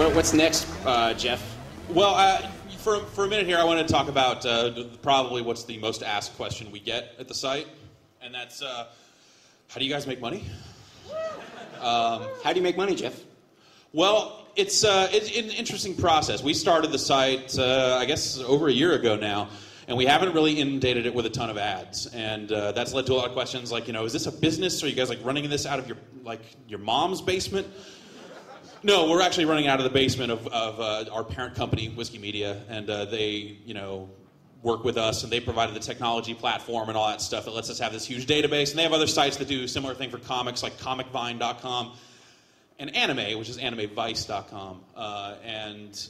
So what's next, Jeff? Well, for a minute here, I want to talk about probably what's the most asked question we get at the site, and that's, how do you guys make money? How do you make money, Jeff? Well, it's an interesting process. We started the site, I guess, over a year ago now, and we haven't really inundated it with a ton of ads, and that's led to a lot of questions like, is this a business? Are you guys like running this out of your mom's basement? No, we're actually running out of the basement of our parent company, Whiskey Media, and they, work with us, and they provided the technology platform and all that stuff that lets us have this huge database. And they have other sites that do a similar thing for comics, like comicvine.com, and anime, which is animevice.com. And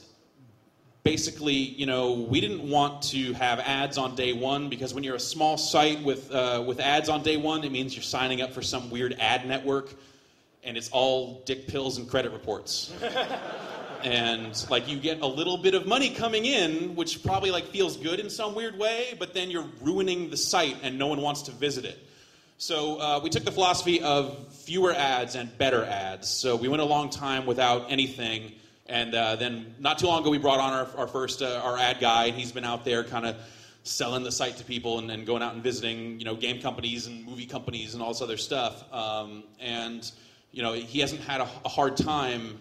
basically, we didn't want to have ads on day one, because when you're a small site with ads on day one, it means you're signing up for some weird ad network, and it's all dick pills and credit reports. And you get a little bit of money coming in, which probably feels good in some weird way, but then you're ruining the site and no one wants to visit it. So we took the philosophy of fewer ads and better ads. So we went a long time without anything, and then not too long ago we brought on our first our ad guy, and he's been out there kind of selling the site to people and going out and visiting game companies and movie companies and all this other stuff. And he hasn't had a hard time.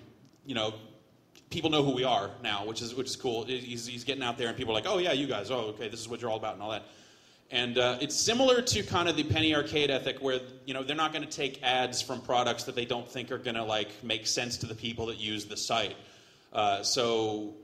People know who we are now, which is cool. He's getting out there, and people are like, oh yeah, you guys, oh okay, this is what you're all about and all that. And it's similar to kind of the penny arcade ethic, where they're not going to take ads from products that they don't think are going to make sense to the people that use the site. So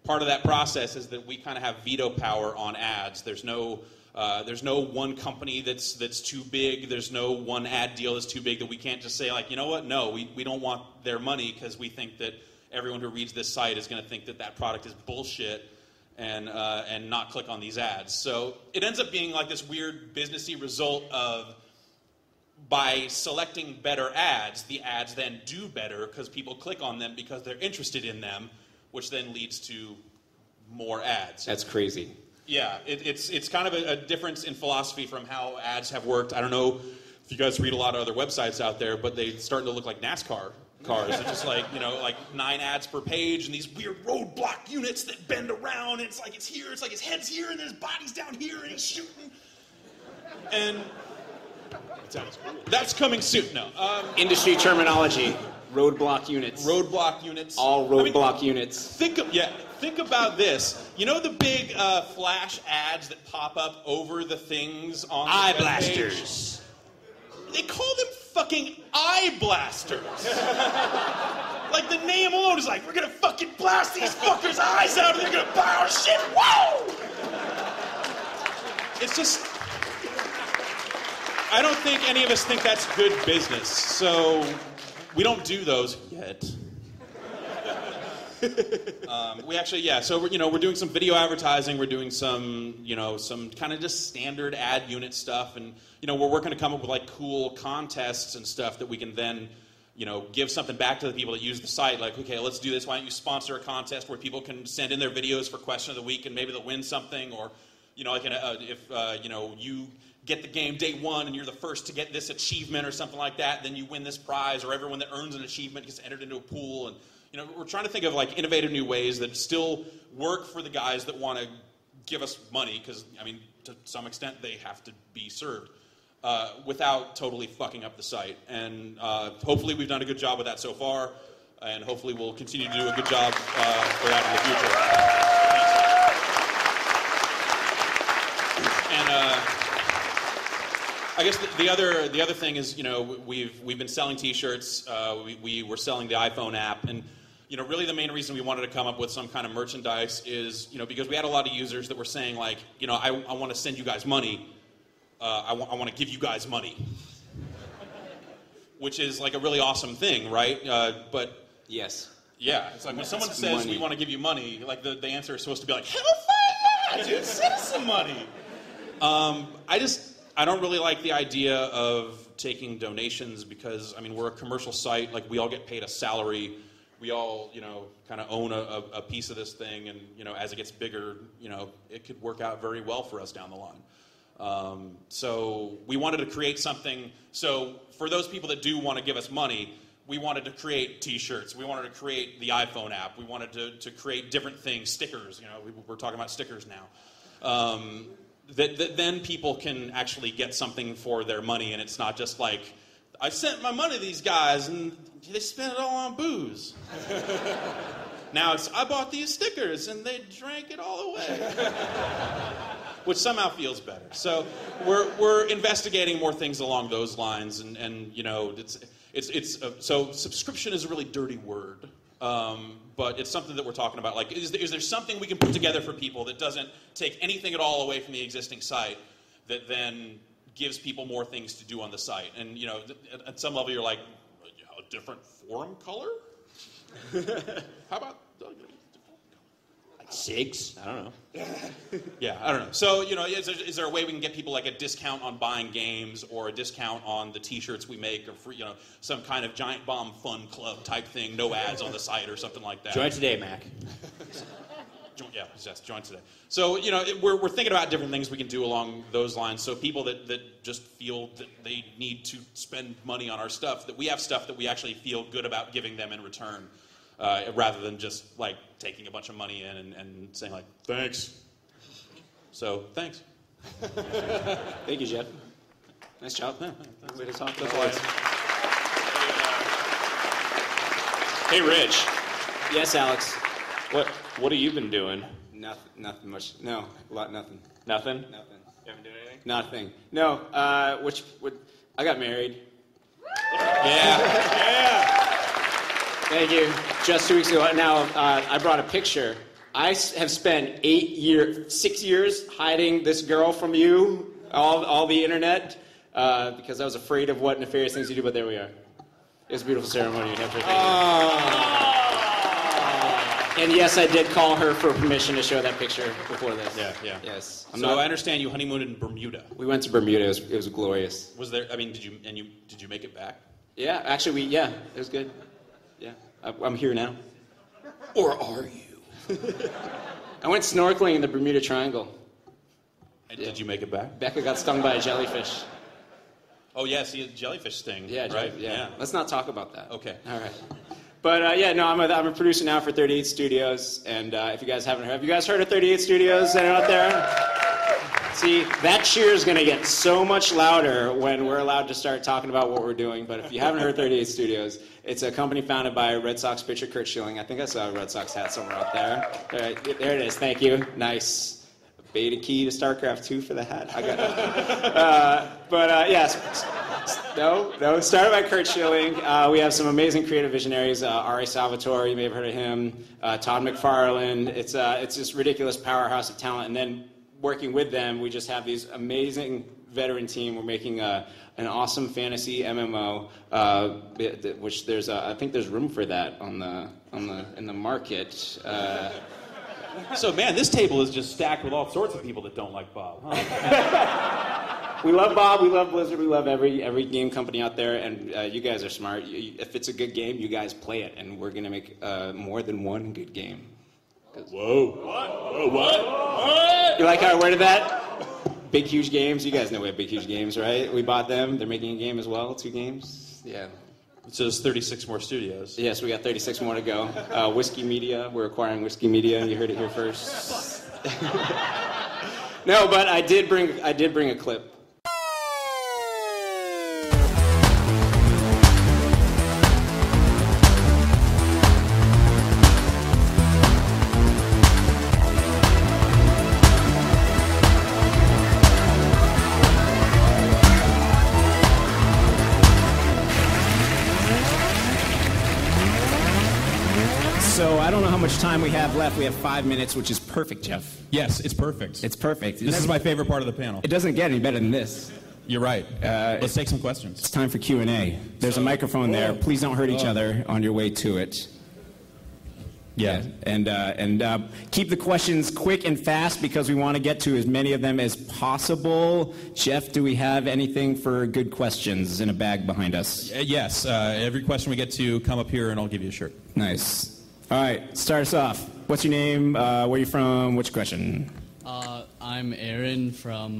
part of that process is that we kind of have veto power on ads. There's no one company that's too big. There's no one ad deal that's too big that we can't just say you know what? No, we don't want their money, because we think that everyone who reads this site is going to think that product is bullshit and not click on these ads. So it ends up being this weird businessy result of, by selecting better ads, the ads then do better because people click on them because they're interested in them, which then leads to more ads. That's crazy. Yeah, it's kind of a difference in philosophy from how ads have worked. I don't know if you guys read a lot of other websites out there, but they're starting to look like NASCAR cars. It's just 9 ads per page, and these weird roadblock units that bend around, and it's here, it's his head's here, and his body's down here, and he's shooting. And that's coming soon. No. Industry terminology. Roadblock units. Roadblock units. All roadblock units. Think about this. The big flash ads that pop up over the things on the eye web blasters. Page? They call them fucking eye blasters. The name alone is we're gonna fucking blast these fuckers' eyes out and they're gonna buy our shit. Whoa! It's just, I don't think any of us think that's good business. So we don't do those yet. We actually, so we're doing some video advertising. We're doing some kind of just standard ad unit stuff, and we're working to come up with cool contests and stuff that we can then give something back to the people that use the site. Okay, let's do this. Why don't you sponsor a contest where people can send in their videos for question of the week, and maybe they'll win something, or if you get the game day one and you're the first to get this achievement or something like that, then you win this prize, or everyone that earns an achievement gets entered into a pool. And we're trying to think of innovative new ways that still work for the guys that want to give us money, because to some extent they have to be served, without totally fucking up the site. And hopefully we've done a good job with that so far, and hopefully we'll continue to do a good job for that in the future. And I guess the other thing is, we've been selling T-shirts. We were selling the iPhone app, and really the main reason we wanted to come up with some kind of merchandise is, because we had a lot of users that were saying I want to send you guys money. I want to give you guys money, which is a really awesome thing, right? But yes, yeah, it's when someone says money. We want to give you money, the answer is supposed to be hell yeah, dude, send us some money. I don't really like the idea of taking donations, because we're a commercial site. We all get paid a salary. We all kind of own a piece of this thing, and as it gets bigger, it could work out very well for us down the line. So we wanted to create something. So for those people that do want to give us money, we wanted to create T-shirts. We wanted to create the iPhone app. We wanted to create different things, stickers. You know, we're talking about stickers now. That then people can actually get something for their money, and it's not just like, I sent my money to these guys, and they spent it all on booze. Now it's, I bought these stickers, and they drank it all away. Which somehow feels better. So we're investigating more things along those lines, and you know, so subscription is a really dirty word, but it's something that we're talking about. Like, is there something we can put together for people that doesn't take anything at all away from the existing site, that then gives people more things to do on the site? And you know, at some level, you're like, a different forum color? How about? Cigs? I don't know. Yeah, I don't know. So, you know, is there a way we can get people like a discount on buying games, or a discount on the T-shirts we make, or free, you know, some kind of giant bomb fun club type thing, no ads on the site or something like that? Join today, Mac. Yeah, yes, join today. So, you know, we're thinking about different things we can do along those lines. So people that just feel that they need to spend money on our stuff, that we have stuff that we actually feel good about giving them in return. Rather than just like taking a bunch of money in and saying like, thanks. So, thanks. Thank you, Jeff. Nice job. Yeah, way to talk. Hey, Rich. Yes, Alex. What have you been doing? Nothing much. No, nothing. Nothing? Nothing. You haven't done anything? Nothing. No. I got married. Yeah. Thank you. Just 2 weeks ago. Now, I brought a picture. I have spent 6 years hiding this girl from you, all the internet, because I was afraid of what nefarious things you do, but there we are. It was a beautiful ceremony. And yes, I did call her for permission to show that picture before this. Yeah. Yes. I understand you honeymooned in Bermuda. We went to Bermuda. It was glorious. Was there, I mean, did you make it back? Yeah, actually, it was good. Yeah, I'm here now. Or are you? I went snorkeling in the Bermuda Triangle. And did you make it back? Becca got stung by a jellyfish. Oh, yeah, see, a jellyfish sting. Yeah, right? Yeah. Let's not talk about that. Okay. All right. But I'm a producer now for 38 Studios, and if you guys haven't heard, have you guys heard of 38 Studios? Anyone out there? See, that cheer is going to get so much louder when we're allowed to start talking about what we're doing. But if you haven't heard 38 Studios, it's a company founded by Red Sox pitcher Curt Schilling. I think I saw a Red Sox hat somewhere out there. All right, there it is. Thank you. Nice. Beta key to StarCraft 2 for the hat. I got nothing. Yes. No. Started by Curt Schilling. We have some amazing creative visionaries. R.A. Salvatore, you may have heard of him. Todd McFarlane. It's this ridiculous powerhouse of talent. And then working with them, we just have these amazing veteran team. We're making an awesome fantasy MMO, which I think there's room for that in the market. So, man, this table is just stacked with all sorts of people that don't like Bob, huh? We love Bob, we love Blizzard, we love every game company out there, and you guys are smart. If it's a good game, you guys play it, and we're going to make more than one good game. Whoa. What? You like how I worded that? Big Huge Games, you guys know we have Big Huge Games, right? We bought them, they're making a game as well, 2 games. Yeah. So there's 36 more studios. Yes, we got 36 more to go. Whiskey Media, we're acquiring Whiskey Media. You heard it here first. No, but I did bring a clip. So I don't know how much time we have left. We have 5 minutes, which is perfect, Jeff. Yes, it's perfect. It's perfect. This is my favorite part of the panel. It doesn't get any better than this. You're right. Let's take some questions. It's time for Q&A. There's a microphone there. Please don't hurt each other on your way to it. Yeah. And keep the questions quick and fast because we want to get to as many of them as possible. Jeff, do we have anything for good questions in a bag behind us? Yes. Every question we get to, come up here and I'll give you a shirt. Nice. All right, start us off. What's your name? Where are you from? What's your question? I'm Aaron from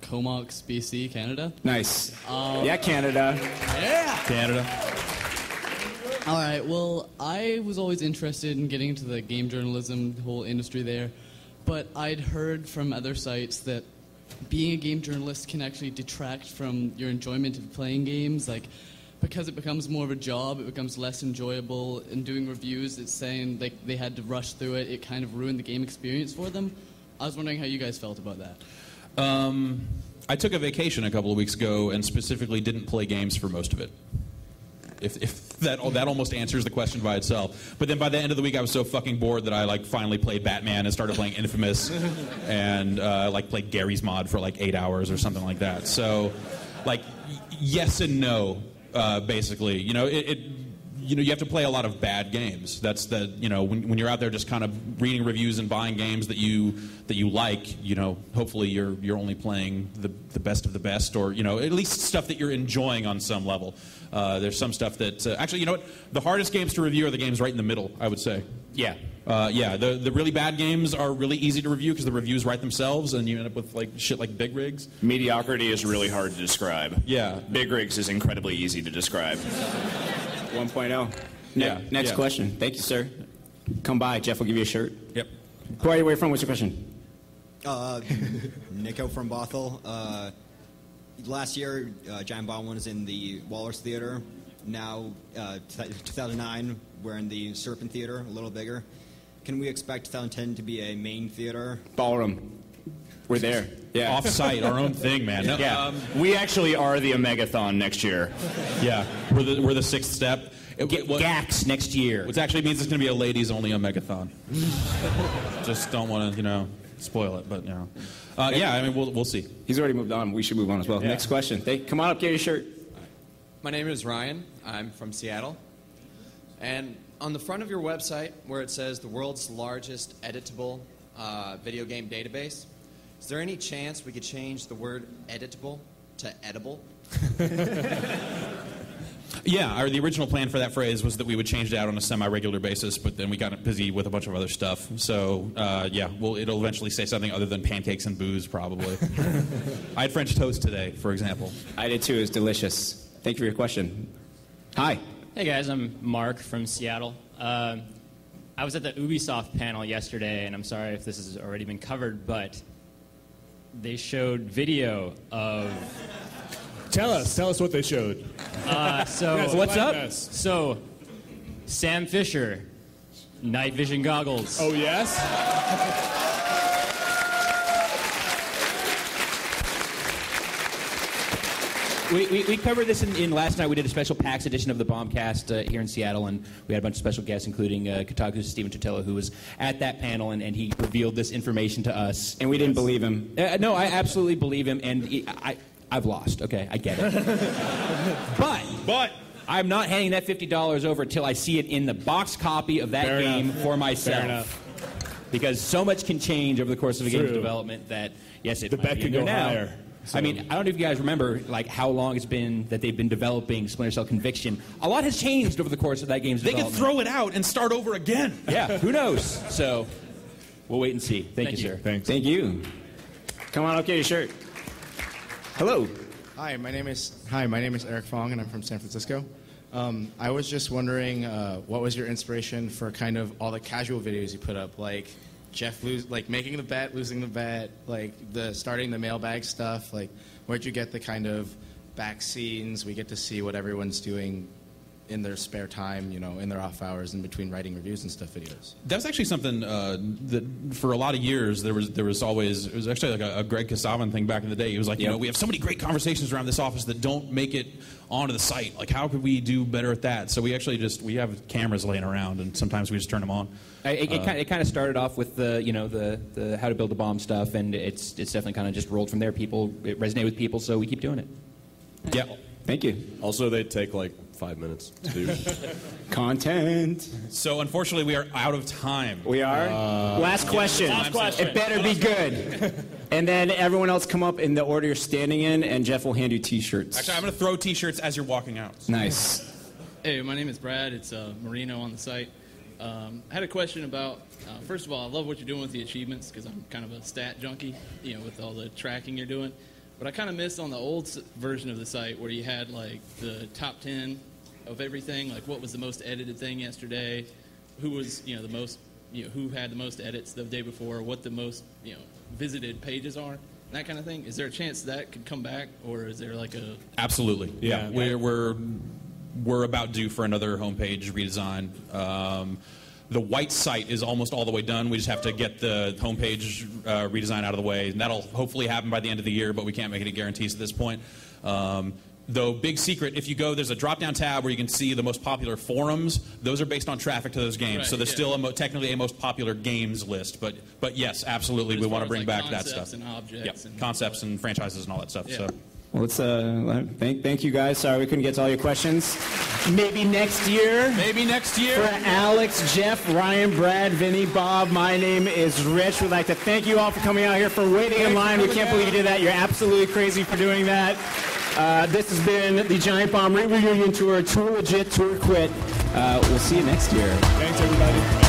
Comox, BC, Canada. Nice. Yeah, Canada. Yeah. Canada. All right, well, I was always interested in getting into the game journalism, the whole industry there, but I'd heard from other sites that being a game journalist can actually detract from your enjoyment of playing games, like, because it becomes more of a job, it becomes less enjoyable. In doing reviews, it's saying like they had to rush through it, it kind of ruined the game experience for them. I was wondering how you guys felt about that. I took a vacation a couple of weeks ago and specifically didn't play games for most of it. If that almost answers the question by itself. But then by the end of the week, I was so fucking bored that I like finally played Batman and started playing Infamous and like played Gary's Mod for like 8 hours or something like that. So, like, yes and no, basically. You know, you have to play a lot of bad games. That's the, you know, when you're out there just kind of reading reviews and buying games that you like, you know, hopefully you're only playing the best of the best, or, you know, at least stuff that you're enjoying on some level. There's some stuff that actually, you know what, the hardest games to review are the games right in the middle, I would say. Yeah. The really bad games are really easy to review because the reviews write themselves, and you end up with like shit like Big Rigs. Mediocrity is really hard to describe. Yeah. Big Rigs is incredibly easy to describe. 1.0. Yeah. Next question. Thank you, sir. Come by. Jeff will give you a shirt. Yep. Who are you? Where you from? What's your question? Nico from Bothell. Last year, Giant Bomb was in the Walrus Theater. Now, 2009, we're in the Serpent Theater, a little bigger. Can we expect 2010 to be a main theater? Ballroom. We're there. Yeah. Off-site, our own thing, man. No, Yeah, we actually are the Omegathon next year. Yeah, we're the sixth step. GAX next year. Which actually means it's going to be a ladies-only Omegathon. Just don't want to, you know, spoil it, but, you know. Yeah, I mean, we'll see. He's already moved on. We should move on as well. Yeah. Next question. Come on up, get your shirt. My name is Ryan. I'm from Seattle. And on the front of your website, where it says the world's largest editable video game database, is there any chance we could change the word editable to edible? Yeah, the original plan for that phrase was that we would change it out on a semi-regular basis, but then we got busy with a bunch of other stuff. So, yeah, it'll eventually say something other than pancakes and booze, probably. I had French toast today, for example. I did too. It was delicious. Thank you for your question. Hi. Hey guys, I'm Mark from Seattle. I was at the Ubisoft panel yesterday, and I'm sorry if this has already been covered, but they showed video of... Tell us what they showed. What's up? So, Sam Fisher, night vision goggles. Oh, yes? We covered this in last night. We did a special PAX edition of the Bombcast here in Seattle, and we had a bunch of special guests, including Kotaku's Stephen Totilo, who was at that panel, and he revealed this information to us. And we didn't believe him. No, I absolutely believe him, and I've lost. Okay, I get it. But I'm not handing that $50 over until I see it in the box copy of that Fair game enough. for myself. Fair enough. Because so much can change over the course of a game's True. development that, yes, it The might bet be could in there go now. higher. So. I mean, I don't know if you guys remember like how long it's been that they've been developing Splinter Cell Conviction. A lot has changed over the course of that game's They development. could throw it out and start over again. Yeah, who knows? So, we'll wait and see. Thank you, sir. Thanks. Thank you. Come on up, get your shirt. Hello. Hi, my name is Eric Fong, and I'm from San Francisco. I was just wondering, what was your inspiration for kind of all the casual videos you put up, like Jeff making the bet, losing the bet, like the starting the mailbag stuff. Like, where'd you get the kind of back scenes? We get to see what everyone's doing in their spare time, you know, in their off hours, in between writing reviews and stuff videos. That was actually something that for a lot of years there was always, it was actually like a Greg Kasavin thing back in the day. He was like, you know, we have so many great conversations around this office that don't make it onto the site. Like, how could we do better at that? So we actually we have cameras laying around, and sometimes we just turn them on. It kind of started off with the how to build a bomb stuff, and it's definitely kind of just rolled from there. It resonated with people, so we keep doing it. Yeah. Thank you. Also, they take like 5 minutes to do. Content. So unfortunately, we are out of time. We are? Last question. Last question. It better be good. And then everyone else come up in the order you're standing in, and Jeff will hand you T-shirts. Actually, I'm going to throw T-shirts as you're walking out. Nice. Hey, my name is Brad. It's Marino on the site. I had a question about, first of all, I love what you're doing with the achievements because I'm kind of a stat junkie, you know, with all the tracking you're doing. But I kind of missed on the old version of the site where you had like the top 10 of everything? Like, what was the most edited thing yesterday? Who was, the most, who had the most edits the day before? What the most, visited pages are? That kind of thing. Is there a chance that could come back, or is there like a... Absolutely. Yeah. We're about due for another homepage redesign. The white site is almost all the way done. We just have to get the homepage redesign out of the way, and that'll hopefully happen by the end of the year, but we can't make any guarantees at this point. Though, big secret, if you go, there's a drop-down tab where you can see the most popular forums. Those are based on traffic to those games. Right, so there's still technically a most popular games list. But yes, absolutely, we want to bring back that stuff. Concepts and objects. Yep, concepts and franchises and all that stuff. Yeah. So. Well, let's thank you guys. Sorry we couldn't get to all your questions. Maybe next year. Maybe next year. For Alex, Jeff, Ryan, Brad, Vinny, Bob, my name is Rich. We'd like to thank you all for coming out here, for waiting in line. We can't believe you did that. You're absolutely crazy for doing that. This has been the Giant Bomb Reunion Tour, Tour Legit, Tour Quit. We'll see you next year. Thanks, everybody.